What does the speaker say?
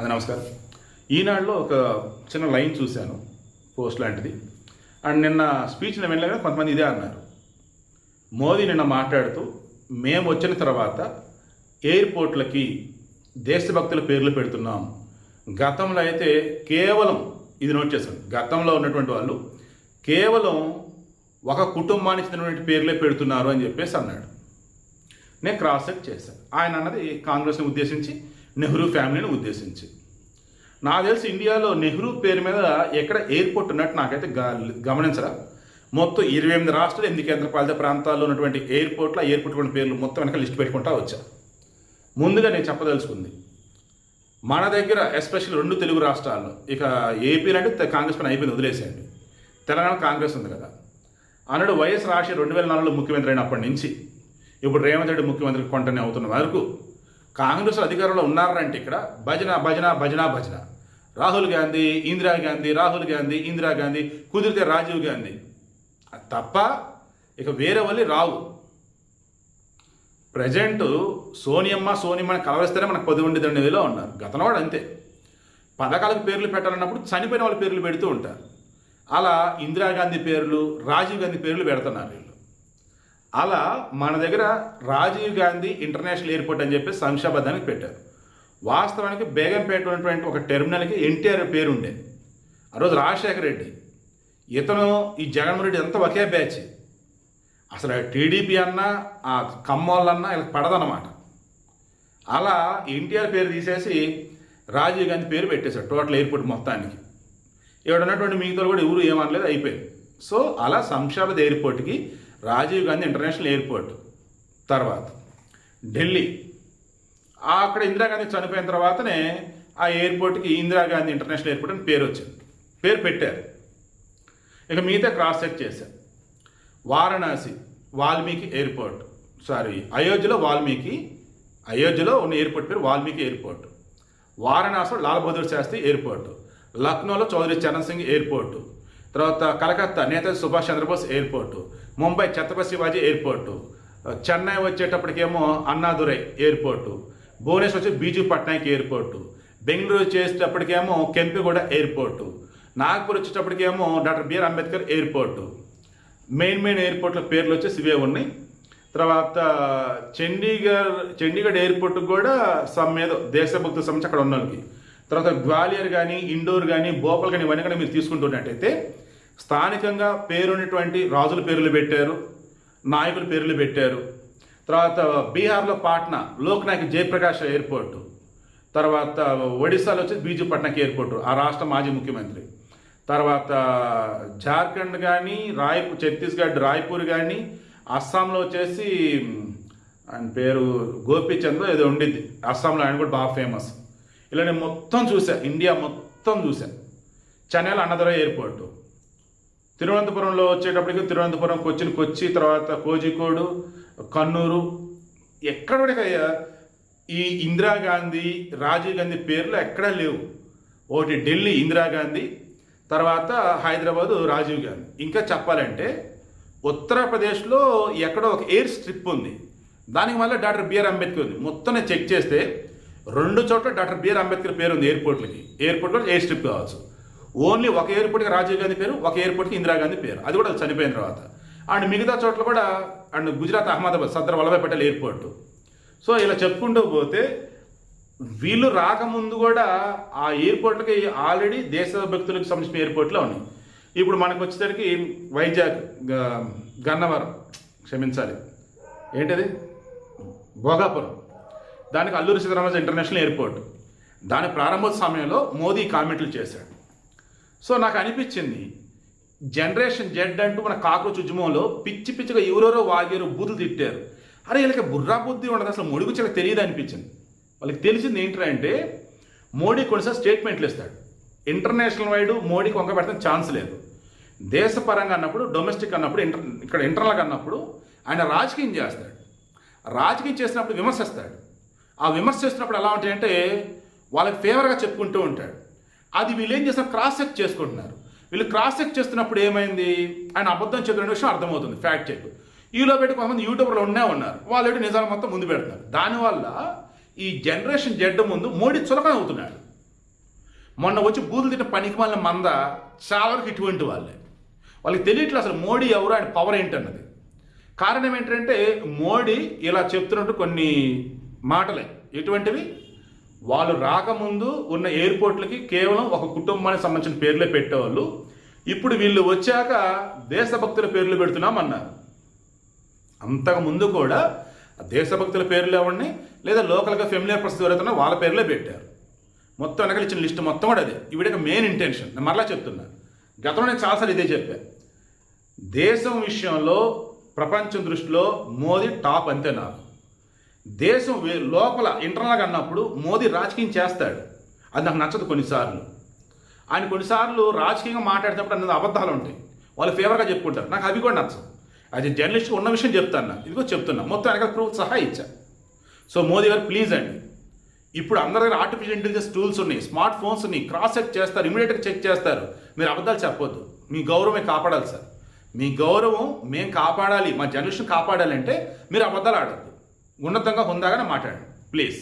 అది నమస్కారం. ఈనాడులో ఒక చిన్న లైన్ చూశాను, పోస్ట్ లాంటిది. అండ్ నిన్న స్పీచ్ని వెళ్ళగా కొంతమంది ఇదే అన్నారు. మోదీ నిన్న మాట్లాడుతూ మేము వచ్చిన తర్వాత ఎయిర్పోర్ట్లకి దేశభక్తుల పేర్లు పెడుతున్నాం. గతంలో అయితే కేవలం ఇది నోట్ చేశాను, గతంలో ఉన్నటువంటి వాళ్ళు కేవలం ఒక కుటుంబానికి చెందినటువంటి పేర్లే పెడుతున్నారు అని చెప్పేసి అన్నాడు. నేను క్రాస్ చెక్ చేశాను. ఆయన అన్నది కాంగ్రెస్ని ఉద్దేశించి, నెహ్రూ ఫ్యామిలీని ఉద్దేశించి. నాకు తెలిసి ఇండియాలో నెహ్రూ పేరు మీద ఎక్కడ ఎయిర్పోర్ట్ ఉన్నట్టు నాకైతే గమనించరా. మొత్తం 28 రాష్ట్రాలు, 8 కేంద్రపాలిత ప్రాంతాల్లో ఉన్నటువంటి ఎయిర్పోర్ట్లు, ఆ ఎయిర్పోర్ట్ పేర్లు మొత్తం వెనక లిస్ట్ పెట్టుకుంటా వచ్చా. ముందుగా నేను చెప్పదలుచుకుంది, మన దగ్గర ఎస్పెషల్ 2 తెలుగు రాష్ట్రాల్లో, ఇక ఏపీలో అంటే కాంగ్రెస్ పని అయిపోయింది, వదిలేసేయండి. తెలంగాణ కాంగ్రెస్ ఉంది కదా. అన్నాడు వైఎస్ రాజశేఖర్ 2004లో ముఖ్యమంత్రి అయినప్పటి నుంచి ఇప్పుడు రేవంత్ రెడ్డి ముఖ్యమంత్రి కొంటనే అవుతున్న వరకు కాంగ్రెస్ అధికారంలో ఉన్నారంటే ఇక్కడ భజన భజన భజన భజన. రాహుల్ గాంధీ, ఇందిరాగాంధీ, రాహుల్ గాంధీ, ఇందిరాగాంధీ, కుదిరితే రాజీవ్ గాంధీ తప్ప ఇక వేరే వాళ్ళు రావు. ప్రజెంట్ సోనియమ్మని కలవరిస్తేనే మనకు 11 ఉన్నారు. గతంలో కూడా అంతే. పథకాలకు పేర్లు పెట్టాలన్నప్పుడు చనిపోయిన వాళ్ళ పేర్లు పెడుతూ ఉంటారు. అలా ఇందిరాగాంధీ పేర్లు, రాజీవ్ గాంధీ పేర్లు పెడుతున్నారు వీళ్ళు. అలా మన దగ్గర రాజీవ్ గాంధీ ఇంటర్నేషనల్ ఎయిర్పోర్ట్ అని చెప్పి శంషాబాద్కి పెట్టారు. వాస్తవానికి బేగంపేట ఉన్నటువంటి ఒక టెర్మినల్కి ఎన్టీఆర్ పేరు ఉండేది. ఆ రోజు రాజశేఖర రెడ్డి, ఇతను ఈ జగన్మోహన్ రెడ్డి అంతా ఒకే బ్యాచ్. అసలు టీడీపీ అన్నా ఆ కమ్మోళ్ళన్నా ఇలా పడదన్నమాట. అలా ఎన్టీఆర్ పేరు తీసేసి రాజీవ్ గాంధీ పేరు పెట్టేశాడు టోటల్ ఎయిర్పోర్ట్ మొత్తానికి. ఇక్కడ ఉన్నటువంటి మిగతా కూడా ఎవరు ఏమనలేదు, అయిపోయింది. సో అలా శంషాబాద్ ఎయిర్పోర్ట్కి రాజీవ్ గాంధీ ఇంటర్నేషనల్ ఎయిర్పోర్ట్. తర్వాత ఢిల్లీ, అక్కడ ఇందిరాగాంధీ చనిపోయిన తర్వాతనే ఆ ఎయిర్పోర్ట్కి ఇందిరాగాంధీ ఇంటర్నేషనల్ ఎయిర్పోర్ట్ అని పేరు వచ్చింది, పేరు పెట్టారు. ఇక మిగతా క్రాస్ చెక్ చేశారు. వారణాసి వాల్మీకి ఎయిర్పోర్ట్, అయోధ్యలో ఉన్న ఎయిర్పోర్ట్ పేరు వాల్మీకి ఎయిర్పోర్ట్. వారణాసిలో లాల్ బహదూర్ శాస్త్రి ఎయిర్పోర్ట్, లక్నోలో చౌదరి చరణ్ సింగ్ ఎయిర్పోర్టు, తర్వాత కలకత్తా నేతాజీ సుభాష్ చంద్రబోస్ ఎయిర్పోర్టు, ముంబై ఛత్రపతి శివాజీ ఎయిర్పోర్టు, చెన్నై వచ్చేటప్పటికేమో అన్నాదురై ఎయిర్పోర్టు, భువనేశ్వర్ వచ్చి బీజూ పట్నాయక్ ఎయిర్పోర్టు, బెంగళూరు వచ్చేటప్పటికేమో కెంపెగౌడ ఎయిర్పోర్టు, నాగ్పూర్ వచ్చేటప్పటికేమో doctor BR Ambedkar airport. Main ఎయిర్పోర్ట్ల పేర్లు వచ్చేసి ఇవే ఉన్నాయి. తర్వాత చండీగఢ్ ఎయిర్పోర్ట్కి కూడా ఏదో దేశభక్తుల సంబంధించి అక్కడ ఉన్న వాళ్ళకి. తర్వాత గ్వాలియర్ కానీ, ఇండోర్ కానీ, భోపాల్ కానీ, ఇవన్నీ కూడా మీరు తీసుకుంటున్నట్టయితే స్థానికంగా పేరున్నటువంటి రాజుల పేర్లు పెట్టారు, నాయకుల పేర్లు పెట్టారు. తర్వాత బీహార్లో పాట్నా లోక్నాయక్ జయప్రకాష్ ఎయిర్పోర్టు, తర్వాత ఒడిశాలో వచ్చి బీజూ పట్నాయక్ ఎయిర్పోర్టు, ఆ రాష్ట్ర మాజీ ముఖ్యమంత్రి. తర్వాత జార్ఖండ్ కానీ, ఛత్తీస్గఢ్ రాయ్పూర్ కానీ, అస్సాంలో వచ్చేసి ఆయన పేరు గోపీచంద్ ఏదో ఉండిద్ది, అస్సాంలో ఆయన కూడా బాగా ఫేమస్. ఇలా నేను మొత్తం చూసా, ఇండియా మొత్తం చూసా. చెన్నైలో అన్నదురై ఎయిర్పోర్టు, తిరువనంతపురంలో వచ్చేటప్పటికి తిరువనంతపురం, కొచ్చి, తర్వాత కోజికోడు, కన్నూరు, ఎక్కడ కూడా ఈ ఇందిరాగాంధీ, రాజీవ్ గాంధీ పేర్లు ఎక్కడా లేవు. ఒకటి ఢిల్లీ ఇందిరాగాంధీ, తర్వాత హైదరాబాదు రాజీవ్ గాంధీ. ఇంకా చెప్పాలంటే ఉత్తరప్రదేశ్లో ఎక్కడో ఒక ఎయిర్ స్ట్రిప్ ఉంది, దానికి మళ్ళీ డాక్టర్ బిఆర్ అంబేద్కర్ ఉంది. మొత్తం నేను చెక్ చేస్తే 2 చోట్ల డాక్టర్ బిఆర్ అంబేద్కర్ పేరు ఉంది ఎయిర్పోర్ట్లో ఎయిర్ స్ట్రిప్ కావచ్చు. ఓన్లీ ఒక ఎయిర్పోర్ట్కి రాజీవ్ గాంధీ పేరు, ఒక ఎయిర్పోర్ట్కి ఇందిరాగాంధీ పేరు, అది కూడా చనిపోయిన తర్వాత. అండ్ మిగతా చోట్ల కూడా and Gujarat Ahmedabad Sardar Vallabhbhai Patel airport. So ఇలా చెప్పుకుంటూ పోతే వీళ్ళు రాకముందు కూడా ఆ ఎయిర్పోర్ట్లకి ఆల్రెడీ దేశభక్తులకు సంబంధించిన ఎయిర్పోర్ట్లో ఉన్నాయి. ఇప్పుడు మనకు వచ్చేసరికి వైజాగ్, గన్నవరం, క్షమించాలి ఏంటది భోగాపురం, దానికి అల్లూరి సీతారామరాజు ఇంటర్నేషనల్ ఎయిర్పోర్ట్. దాని ప్రారంభోత్సవ సమయంలో మోదీ కామెంట్లు చేశాడు. సో నాకు అనిపించింది, జనరేషన్ జెడ్ అంటూ మన కాక్రోచ్ ఉద్యమంలో పిచ్చిగా ఎవరెవరో వాగారు, బూతులు తిట్టారు. అరే వీళ్ళకి బుర్రా బుద్ధి ఉండదు, అసలు మోడీ గురించి వాళ్ళకి తెలియదు అనిపించింది. వాళ్ళకి తెలిసింది ఏంటంటే మోడీ కొన్నిసార్లు స్టేట్మెంట్లు ఇస్తాడు, ఇంటర్నేషనల్ వైడ్ మోడీకి వంక పెడతాం ఛాన్స్ లేదు. దేశపరంగా అన్నప్పుడు, డొమెస్టిక్ అన్నప్పుడు, ఇక్కడ ఇంటర్నల్గా అన్నప్పుడు ఆయన రాజకీయం చేస్తాడు. రాజకీయం చేసినప్పుడు విమర్శిస్తాడు. ఆ విమర్శ చేస్తున్నప్పుడు ఎలా ఉంటాయంటే వాళ్ళకి ఫేవర్గా చెప్పుకుంటూ ఉంటాడు. అది వీళ్ళు ఏం చేస్తారు, క్రాస్ చెక్ చేసుకుంటున్నారు. వీళ్ళు క్రాస్ చెక్ చేస్తున్నప్పుడు ఏమైంది, ఆయన అబద్ధం చెప్తున్న విషయం అర్థమవుతుంది, ఫ్యాక్ట్ చెక్. ఈలో పెట్టి కొంతమంది యూట్యూబ్లో ఉన్నారు, వాళ్ళు నిజాలు మొత్తం ముందు పెడతారు. దానివల్ల ఈ జనరేషన్ జెడ్ ముందు మోడీ చులకన అవుతున్నాడు. మొన్న వచ్చి బూతులు తిట్టిన పనికి మళ్ళీ మంద చాలా వరకు ఇటువంటి వాళ్ళే. వాళ్ళకి తెలియట్లేదు అసలు మోడీ ఎవరు, ఆయన పవర్ ఏంటన్నది. కారణం ఏంటంటే మోడీ ఇలా చెప్తున్నట్టు కొన్ని మాటలే ఎటువంటివి, వాళ్ళు రాకముందు ఉన్న ఎయిర్పోర్ట్లకి కేవలం ఒక కుటుంబానికి సంబంధించిన పేర్లే పెట్టేవాళ్ళు, ఇప్పుడు వీళ్ళు వచ్చాక దేశభక్తుల పేర్లు పెడుతున్నామన్నారు. అంతకుముందు కూడా దేశభక్తుల పేర్లు ఎవరిని లేదా లోకల్గా ఫెమిలియర్ పర్సన్స్ ఎవరైతే వాళ్ళ పేర్లే పెట్టారు. మొత్తం వెనకాల ఇచ్చిన లిస్ట్ మొత్తం కూడా అదే. ఇవిడ మెయిన్ ఇంటెన్షన్. నేను మరలా చెప్తున్నా, గతంలో నేను చాలాసార్లు ఇదే చెప్పాను. దేశం విషయంలో ప్రపంచం దృష్టిలో మోదీ టాప్ అంతే. నాకు దేశం లోపల ఇంటర్నల్గా అన్నప్పుడు మోదీ రాజకీయం చేస్తాడు, అది నాకు నచ్చదు. కొన్నిసార్లు ఆయన కొన్నిసార్లు రాజకీయంగా మాట్లాడేటప్పుడు అన్నది అబద్ధాలు ఉంటాయి, వాళ్ళు ఫేవర్గా చెప్పుకుంటారు, నాకు అవి కూడా నచ్చవు. అది జర్నలిస్ట్ ఉన్న విషయం చెప్తాను, ఇదిగో చెప్తున్నా, మొత్తం వెనకాల ప్రూఫ్ సహా ఇచ్చా. సో మోదీ గారు ప్లీజ్ అండి, ఇప్పుడు అందరి దగ్గర ఆర్టిఫిషియల్ ఇంటెలిజెన్స్ టూల్స్ ఉన్నాయి, స్మార్ట్ ఫోన్స్ ఉన్నాయి, క్రాస్ చెక్ చేస్తారు, ఇమీడియట్గా చెక్ చేస్తారు. మీరు అబద్ధాలు చెప్పొద్దు, మీ గౌరవమే కాపాడాలి సార్. మీ గౌరవం మేము కాపాడాలి, మా జర్నలిస్ట్ని కాపాడాలి అంటే మీరు అబద్ధాలు ఆడద్దు, ఉన్నతంగా హుందాగానే మాట్లాడండి ప్లీజ్.